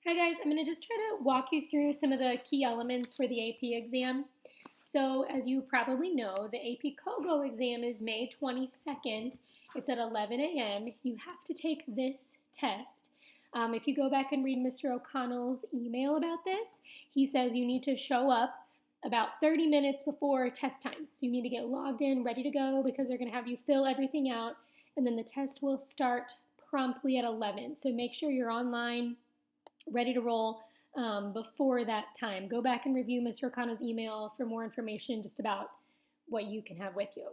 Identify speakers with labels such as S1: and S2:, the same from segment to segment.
S1: Hi guys, I'm going to just try to walk you through some of the key elements for the AP exam. So, as you probably know, the AP COGO exam is May 22nd. It's at 11 a.m. You have to take this test. If you go back and read Mr. O'Connell's email about this, he says you need to show up about 30 minutes before test time. So, you need to get logged in, ready to go, because they're going to have you fill everything out, and then the test will start promptly at 11. So, make sure you're online ready to roll before that time. Go back and review Mr. O'Connell's email for more information just about what you can have with you.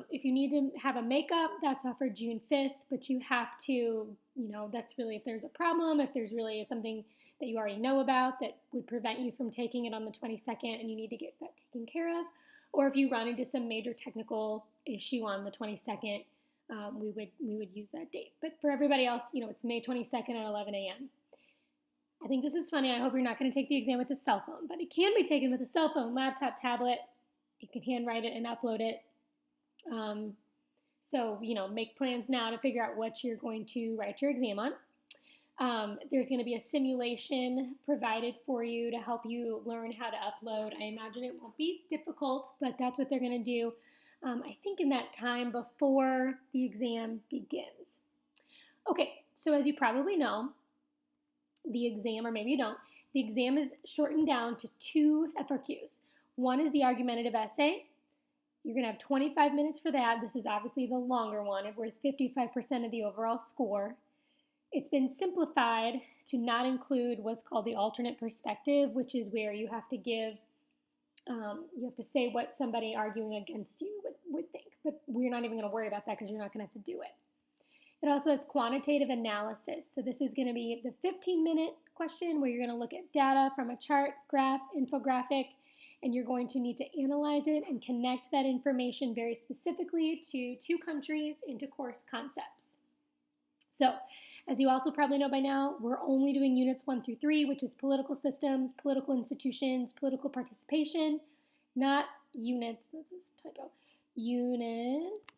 S1: If you need to have a makeup, that's offered June 5th, but you have to, that's really if there's a problem, if there's really something that you already know about that would prevent you from taking it on the 22nd and you need to get that taken care of, or if you run into some major technical issue on the 22nd, we would use that date. But for everybody else, it's May 22nd at 11 a.m. I think this is funny. I hope you're not going to take the exam with a cell phone, but it can be taken with a cell phone, laptop, tablet. You can handwrite it and upload it. So, make plans now to figure out what you're going to write your exam on. There's going to be a simulation provided for you to help you learn how to upload. I imagine it won't be difficult, but that's what they're going to do, I think, in that time before the exam begins. Okay, so as you probably know, the exam, or maybe you don't, the exam is shortened down to 2 FRQs. One is the argumentative essay. You're going to have 25 minutes for that. This is obviously the longer one, worth 55% of the overall score. It's been simplified to not include what's called the alternate perspective, which is where you have to say what somebody arguing against you would think. But we're not even going to worry about that because you're not going to have to do it. It also has quantitative analysis. So this is going to be the 15-minute question where you're going to look at data from a chart, graph, infographic, and you're going to need to analyze it and connect that information very specifically to 2 countries into course concepts. So, as you also probably know by now, we're only doing units 1 through 3, which is political systems, political institutions, political participation, not units, that's a typo, units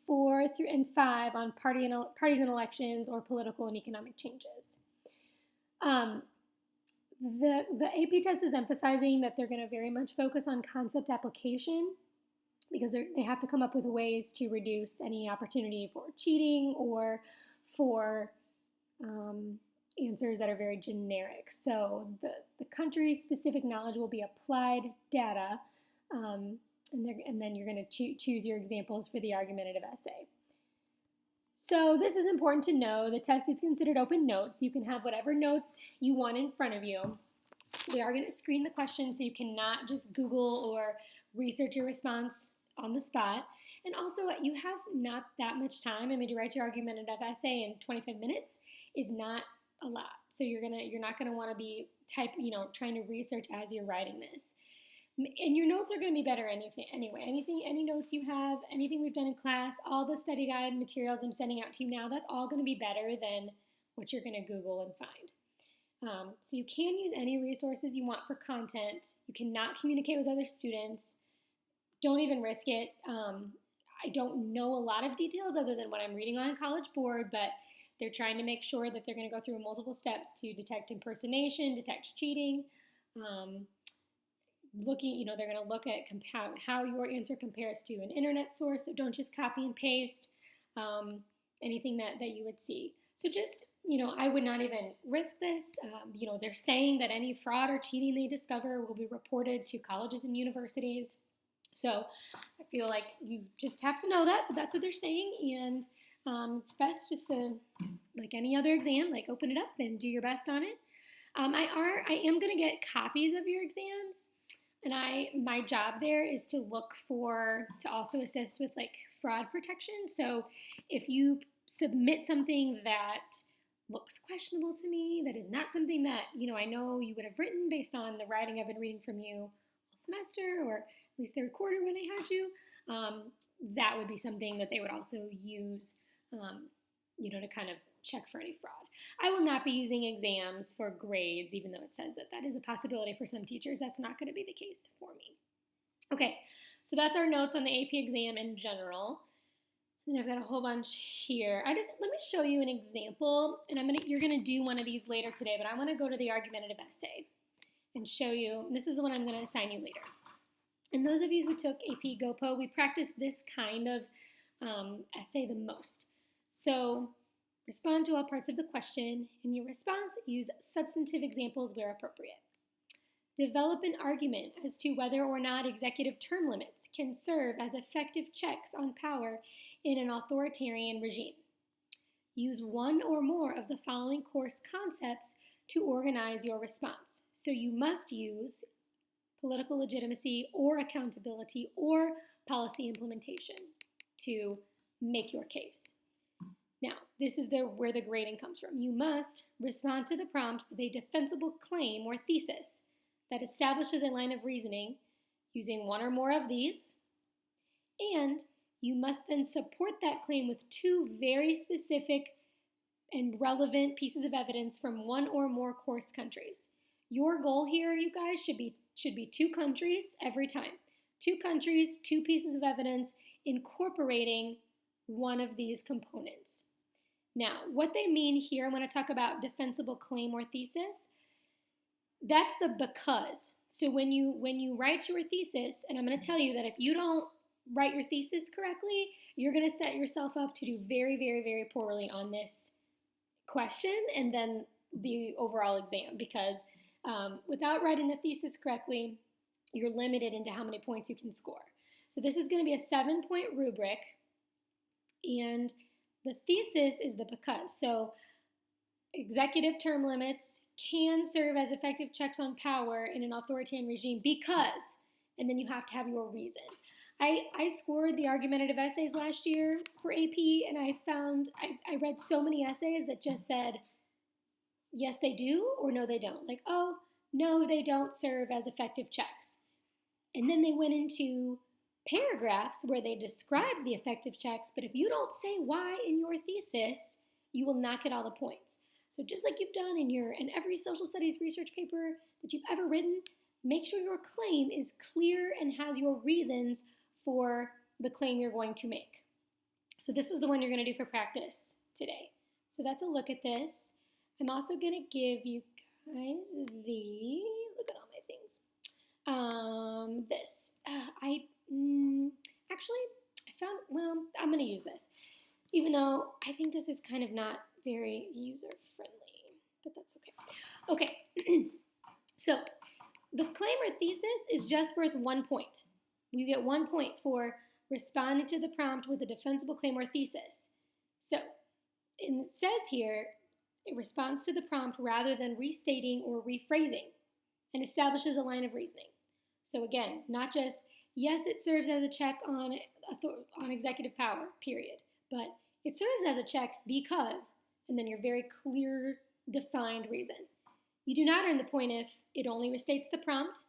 S1: 4 through and 5 on parties and elections or political and economic changes. The AP test is emphasizing that they're going to very much focus on concept application because they have to come up with ways to reduce any opportunity for cheating or for answers that are very generic. So the country-specific knowledge will be applied data, and then you're going to choose your examples for the argumentative essay. So this is important to know. The test is considered open notes. You can have whatever notes you want in front of you. We are going to screen the questions so you cannot just Google or research your response on the spot. And also, you have not that much time. I mean, to write your argumentative essay in 25 minutes is not a lot. So you're not going to want to be trying to research as you're writing this. And your notes are going to be better anyway. Any notes you have, anything we've done in class, all the study guide materials I'm sending out to you now, that's all going to be better than what you're going to Google and find. So you can use any resources you want for content. You cannot communicate with other students. Don't even risk it. I don't know a lot of details other than what I'm reading on College Board, but they're trying to make sure that they're going to go through multiple steps to detect impersonation, detect cheating. They're going to look at how your answer compares to an internet source. So don't just copy and paste anything that you would see. So just, I would not even risk this. They're saying that any fraud or cheating they discover will be reported to colleges and universities. So I feel like you just have to know that, but that's what they're saying. And it's best just to, like any other exam, open it up and do your best on it. I am going to get copies of your exams. And my job there is to to also assist with fraud protection. So if you submit something that looks questionable to me, that is not something that, I know you would have written based on the writing I've been reading from you all semester, or at least third quarter when they had you, that would be something that they would also use, to kind of check for any fraud. I will not be using exams for grades, even though it says that is a possibility for some teachers. That's not going to be the case for me. Okay, so that's our notes on the AP exam in general. And I've got a whole bunch here. Let me show you an example, and you're gonna do one of these later today, but I want to go to the argumentative essay and show you. This is the one I'm going to assign you later. And those of you who took AP GoPo, we practiced this kind of essay the most. So respond to all parts of the question. In your response, use substantive examples where appropriate. Develop an argument as to whether or not executive term limits can serve as effective checks on power in an authoritarian regime. Use one or more of the following course concepts to organize your response. So you must use political legitimacy or accountability or policy implementation to make your case. Now, this is where the grading comes from. You must respond to the prompt with a defensible claim or thesis that establishes a line of reasoning using one or more of these, and you must then support that claim with two very specific and relevant pieces of evidence from one or more course countries. Your goal here, you guys, should be two countries every time. Two countries, two pieces of evidence incorporating one of these components. Now, what they mean here, I want to talk about defensible claim or thesis. That's the because. So when you write your thesis, and I'm going to tell you that if you don't write your thesis correctly, you're going to set yourself up to do very, very, very poorly on this question and then the overall exam, because without writing the thesis correctly, you're limited into how many points you can score. So this is going to be a 7-point rubric, and the thesis is the because. So executive term limits can serve as effective checks on power in an authoritarian regime because, and then you have to have your reason. I scored the argumentative essays last year for AP, and I found I read so many essays that just said, yes, they do, or no, they don't. Like, oh, no, they don't serve as effective checks. And then they went into paragraphs where they described the effective checks, but if you don't say why in your thesis, you will not get all the points. So just like you've done in every social studies research paper that you've ever written, make sure your claim is clear and has your reasons for the claim you're going to make. So this is the one you're going to do for practice today. So that's a look at this. I'm also going to give you guys look at all my things. I'm going to use this, even though I think this is kind of not very user-friendly, but that's okay. Okay, so the claim or thesis is just worth 1 point. You get 1 point for responding to the prompt with a defensible claim or thesis. So it says here, it responds to the prompt rather than restating or rephrasing and establishes a line of reasoning. So again, not just, yes, it serves as a check on executive power, period, but it serves as a check because, and then your very clear, defined reason. You do not earn the point if it only restates the prompt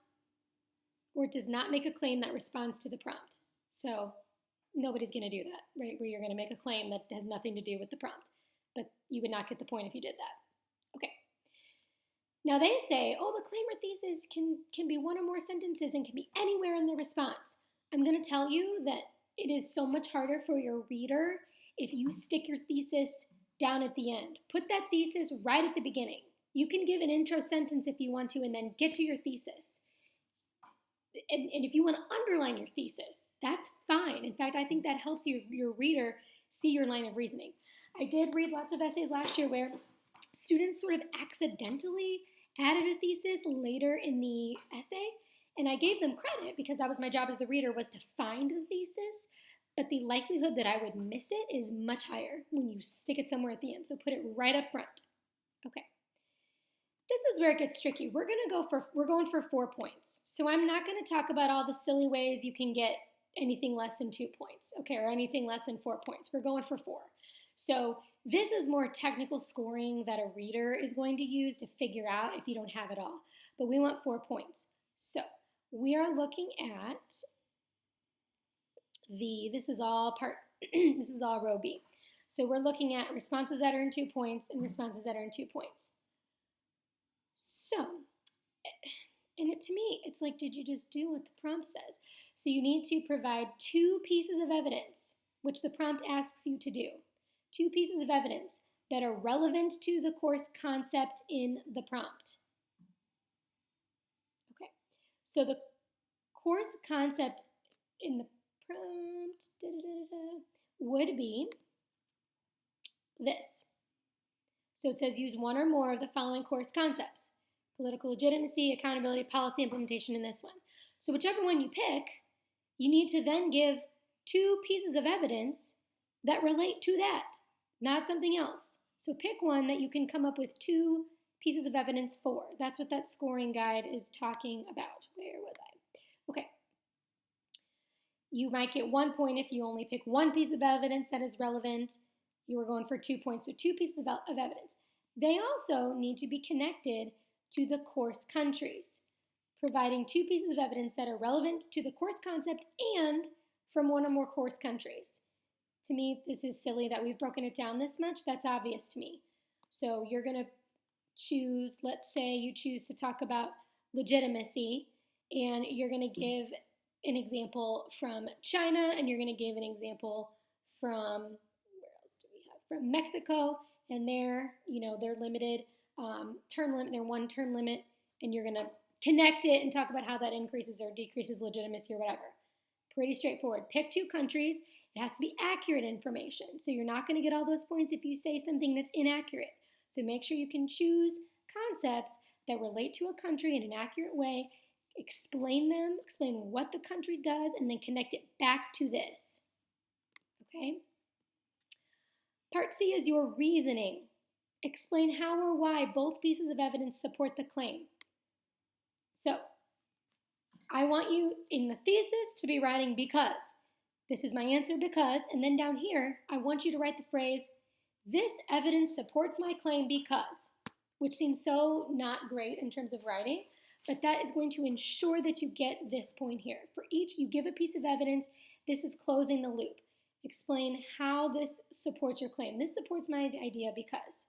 S1: or it does not make a claim that responds to the prompt. So nobody's going to do that, right? Where you're going to make a claim that has nothing to do with the prompt. But you would not get the point if you did that. Okay. Now they say, oh, the claim or thesis can be one or more sentences and can be anywhere in the response. I'm going to tell you that it is so much harder for your reader if you stick your thesis down at the end. Put that thesis right at the beginning. You can give an intro sentence if you want to and then get to your thesis. And if you want to underline your thesis, that's fine. In fact, I think that helps your reader see your line of reasoning. I did read lots of essays last year where students sort of accidentally added a thesis later in the essay, and I gave them credit because that was my job as the reader, was to find the thesis, but the likelihood that I would miss it is much higher when you stick it somewhere at the end, so put it right up front. Okay. This is where it gets tricky. We're going for 4 points. So I'm not going to talk about all the silly ways you can get anything less than 2 points, okay, or anything less than 4 points. We're going for 4. So this is more technical scoring that a reader is going to use to figure out if you don't have it all. But we want 4 points. So we are looking at this is all row B. So we're looking at responses that earn 2 points and responses that earn 2 points. So, to me, it's like, did you just do what the prompt says? So you need to provide 2 pieces of evidence which the prompt asks you to do. 2 pieces of evidence that are relevant to the course concept in the prompt. Okay, so the course concept in the prompt would be this. So it says use one or more of the following course concepts: political legitimacy, accountability, policy implementation in this one. So whichever one you pick, you need to then give 2 pieces of evidence that relate to that, not something else. So pick one that you can come up with 2 pieces of evidence for. That's what that scoring guide is talking about. Where was I? Okay. You might get 1 point if you only pick 1 piece of evidence that is relevant. You are going for 2 points, so 2 pieces of evidence. They also need to be connected to the course countries, providing 2 pieces of evidence that are relevant to the course concept and from one or more course countries. To me, this is silly that we've broken it down this much. That's obvious to me. So you're going to choose, let's say you choose to talk about legitimacy, and you're going to give an example from China, and you're going to give an example from, where else do we have? From Mexico, and their limited term limit, their 1 term limit, and you're going to connect it and talk about how that increases or decreases legitimacy or whatever. Pretty straightforward. Pick 2 countries. It has to be accurate information. So you're not going to get all those points if you say something that's inaccurate. So make sure you can choose concepts that relate to a country in an accurate way, explain them, explain what the country does, and then connect it back to this. Okay? Part C is your reasoning. Explain how or why both pieces of evidence support the claim. So, I want you in the thesis to be writing because. This is my answer because, and then down here, I want you to write the phrase, this evidence supports my claim because, which seems so not great in terms of writing, but that is going to ensure that you get this point here. For each, you give a piece of evidence, this is closing the loop. Explain how this supports your claim. This supports my idea because.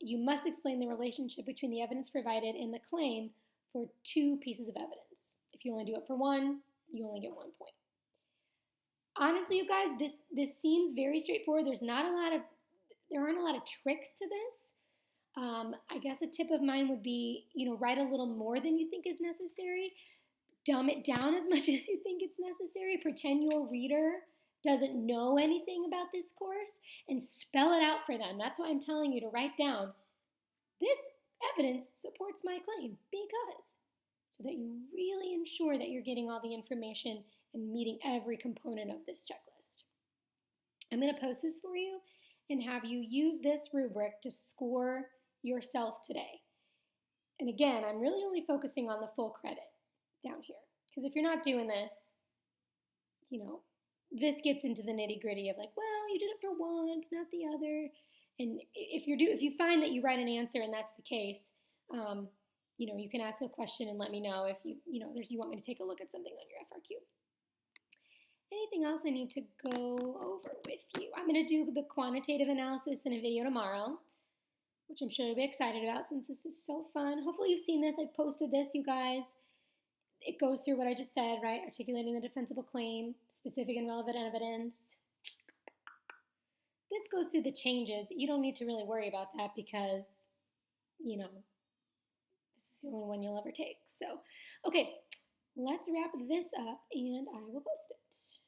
S1: You must explain the relationship between the evidence provided and the claim for 2 pieces of evidence. If you only do it for 1, you only get 1 point. Honestly, you guys, this seems very straightforward. There aren't a lot of tricks to this. I guess a tip of mine would be, write a little more than you think is necessary. Dumb it down as much as you think it's necessary. Pretend your reader doesn't know anything about this course and spell it out for them. That's why I'm telling you to write down, this evidence supports my claim because, so that you really ensure that you're getting all the information and meeting every component of this checklist. I'm going to post this for you and have you use this rubric to score yourself today. And again, I'm really only focusing on the full credit down here, because if you're not doing this, this gets into the nitty-gritty of like, well, you did it for one, but not the other. And if you find that you write an answer and that's the case, you can ask a question and let me know if you want me to take a look at something on your FRQ. Anything else I need to go over with you? I'm going to do the quantitative analysis in a video tomorrow, which I'm sure you'll be excited about since this is so fun. Hopefully you've seen this. I've posted this, you guys. It goes through what I just said, right? Articulating the defensible claim, specific and relevant evidence. This goes through the changes. You don't need to really worry about that because, this is the only one you'll ever take. So, okay, let's wrap this up and I will post it.